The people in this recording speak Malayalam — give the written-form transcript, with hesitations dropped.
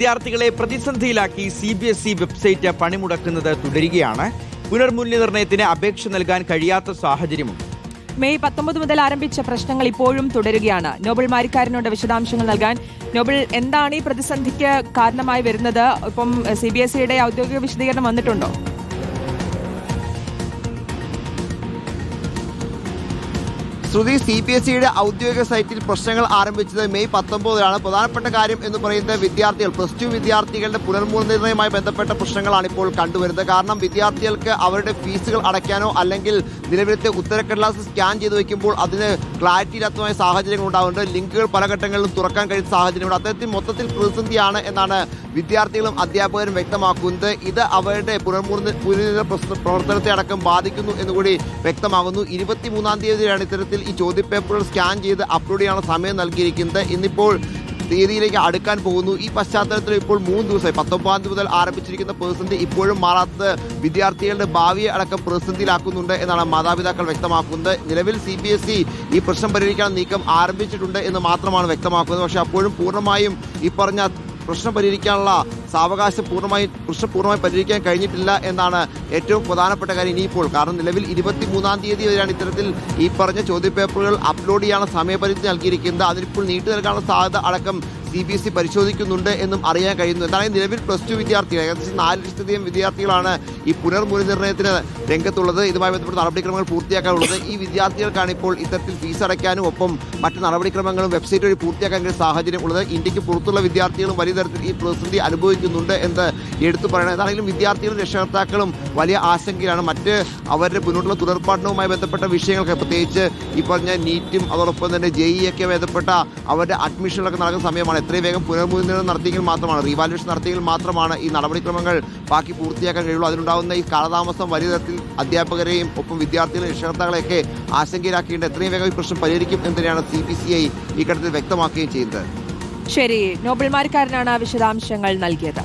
വിദ്യാർത്ഥികളെ പ്രതിസന്ധിയിലാക്കി CBSE വെബ്സൈറ്റ് പണിമുടക്കുന്നത് തുടരുകയാണ്. പുനർമൂല്യനിർണ്ണയത്തിന് അപേക്ഷ നൽകാൻ കഴിയാത്ത സാഹചര്യമുണ്ട്. മെയ് 19 മുതൽ ആരംഭിച്ച പ്രശ്നങ്ങൾ ഇപ്പോഴും തുടരുകയാണ്. നോബൽ മാരിക്കാരനോട് വിശദാംശങ്ങൾ നൽകാൻ. നോബൽ, എന്താണ് ഈ പ്രതിസന്ധിക്ക് കാരണമായി വരുന്നത്? ഇപ്പം CBSEയുടെ ഔദ്യോഗിക വിശദീകരണം വന്നിട്ടുണ്ടോ? ശ്രുതി, CBSEയുടെ ഔദ്യോഗിക സൈറ്റിൽ പ്രശ്നങ്ങൾ ആരംഭിച്ചത് മെയ് 19-ലാണ്. പ്രധാനപ്പെട്ട കാര്യം എന്ന് പറയുന്നത് വിദ്യാർത്ഥികൾ +2 വിദ്യാർത്ഥികളുടെ പുനർമൂല്യനിർണ്ണയവുമായി ബന്ധപ്പെട്ട പ്രശ്നങ്ങളാണ് ഇപ്പോൾ കണ്ടുവരുന്നത്. കാരണം വിദ്യാർത്ഥികൾക്ക് അവരുടെ ഫീസുകൾ അടയ്ക്കാനോ അല്ലെങ്കിൽ നിലവിലത്തെ ഉത്തരക്കടലാസ് സ്കാൻ ചെയ്ത് വയ്ക്കുമ്പോൾ അതിന് ക്ലാരിറ്റി ഇല്ലാത്തമായ സാഹചര്യങ്ങൾ ഉണ്ടാകുന്നുണ്ട്. ലിങ്കുകൾ പല ഘട്ടങ്ങളിലും തുറക്കാൻ കഴിയുന്ന സാഹചര്യമുണ്ട്. അത്തരത്തിൽ മൊത്തത്തിൽ പ്രതിസന്ധിയാണ് എന്നാണ് വിദ്യാർത്ഥികളും അധ്യാപകരും വ്യക്തമാക്കുന്നത്. ഇത് അവരുടെ പുനർമൂല്യ പ്രവർത്തനത്തെ അടക്കം ബാധിക്കുന്നു എന്നുകൂടി വ്യക്തമാകുന്നു. 23-ാം തീയതിയാണ് ഇത്തരത്തിൽ ഈ ചോദ്യപേപ്പറുകൾ സ്കാൻ ചെയ്ത് അപ്ലോഡ് ചെയ്യാനുള്ള സമയം നൽകിയിരിക്കുന്നത്. ഇന്നിപ്പോൾ തീയതിയിലേക്ക് അടുക്കാൻ പോകുന്നു. ഈ പശ്ചാത്തലത്തിൽ ഇപ്പോൾ 3 ദിവസമായി 19-ാം തീയതി മുതൽ ആരംഭിച്ചിരിക്കുന്ന പ്രതിസന്ധി ഇപ്പോഴും മാറാത്തത് വിദ്യാർത്ഥികളുടെ ഭാവിയെ അടക്കം പ്രതിസന്ധിയിലാക്കുന്നുണ്ട് എന്നാണ് മാതാപിതാക്കൾ വ്യക്തമാക്കുന്നത്. നിലവിൽ CBSE ഈ പ്രശ്നം പരിഹരിക്കാൻ നീക്കം ആരംഭിച്ചിട്ടുണ്ട് എന്ന് മാത്രമാണ് വ്യക്തമാക്കുന്നത്. പക്ഷേ അപ്പോഴും പൂർണ്ണമായും ഈ പറഞ്ഞ പ്രശ്നം പരിഹരിക്കാനുള്ള സാവകാശം പൂർണ്ണമായി പരിഹരിക്കാൻ കഴിഞ്ഞിട്ടില്ല എന്നാണ് ഏറ്റവും പ്രധാനപ്പെട്ട കാര്യം ഇനിയിപ്പോൾ. കാരണം നിലവിൽ 23-ാം തീയതി വരെയാണ് ഇത്തരത്തിൽ ഈ പറഞ്ഞ ചോദ്യപേപ്പറുകൾ അപ്ലോഡ് ചെയ്യാനുള്ള സമയപരിധി നൽകിയിരിക്കുന്നത്. അതിനിപ്പോൾ നീട്ടി നൽകാനുള്ള സാധ്യത അടക്കം CBSE പരിശോധിക്കുന്നുണ്ട് എന്നും അറിയാൻ കഴിയുന്നു. എന്തായാലും നിലവിൽ +2 വിദ്യാർത്ഥികൾ, ഏകദേശം 4 ലക്ഷത്തിലധികം വിദ്യാർത്ഥികളാണ് ഈ പുനർമൂല്യനിർണ്ണയത്തിന് രംഗത്തുള്ളത്. ഇതുമായി ബന്ധപ്പെട്ട നടപടിക്രമങ്ങൾ പൂർത്തിയാക്കാനുള്ളത്. ഈ വിദ്യാർത്ഥികൾക്കാണ് ഇപ്പോൾ ഇത്തരത്തിൽ ഫീസ് അടയ്ക്കാനും ഒപ്പം മറ്റ് നടപടിക്രമങ്ങളും വെബ്സൈറ്റ് വഴി പൂർത്തിയാക്കാൻ കഴിയുന്ന സാഹചര്യം ഉള്ളത്. ഇന്ത്യക്ക് പുറത്തുള്ള വിദ്യാർത്ഥികളും വലിയ തരത്തിൽ ഈ പ്രതിസന്ധി അനുഭവിക്കുന്നുണ്ട് എന്ന് എടുത്തു പറയണം. എന്താണെങ്കിലും വിദ്യാർത്ഥികളും രക്ഷകർത്താക്കളും വലിയ ആശങ്കയിലാണ്. മറ്റ് അവരുടെ മുന്നോട്ടുള്ള തുടർപഠനവുമായി ബന്ധപ്പെട്ട വിഷയങ്ങൾക്ക്, പ്രത്യേകിച്ച് ഈ പറഞ്ഞ നീറ്റും അതോടൊപ്പം തന്നെ JEE ഒക്കെ ബന്ധപ്പെട്ട അവരുടെ അഡ്മിഷനിലൊക്കെ നടക്കുന്ന സമയമാണ്. എത്രയും വേഗം പുനർമൂല്യനിർണ്ണയം നടത്തിയെങ്കിൽ മാത്രമാണ്, റീവാലുവേഷൻ നടത്തിയെങ്കിൽ മാത്രമാണ് ഈ നടപടിക്രമങ്ങൾ ബാക്കി പൂർത്തിയാക്കാൻ കഴിയുള്ളൂ. അതിനുണ്ടാകുന്ന ഈ കാലതാമസം വലിയ തരത്തിൽ അധ്യാപകരെയും ഒപ്പം വിദ്യാർത്ഥികളെയും രക്ഷകർത്താക്കളെയൊക്കെ ആശങ്കയിലാക്കിയിട്ട് എത്രയും വേഗം ഈ പ്രശ്നം പരിഹരിക്കും എന്ന് തന്നെയാണ് CBSE ഈ ഘട്ടത്തിൽ വ്യക്തമാക്കുകയും ചെയ്യുന്നത്. ശരി, നോബൽ മാരിക്കാരനാണ് വിശദാംശങ്ങൾ നൽകിയത്.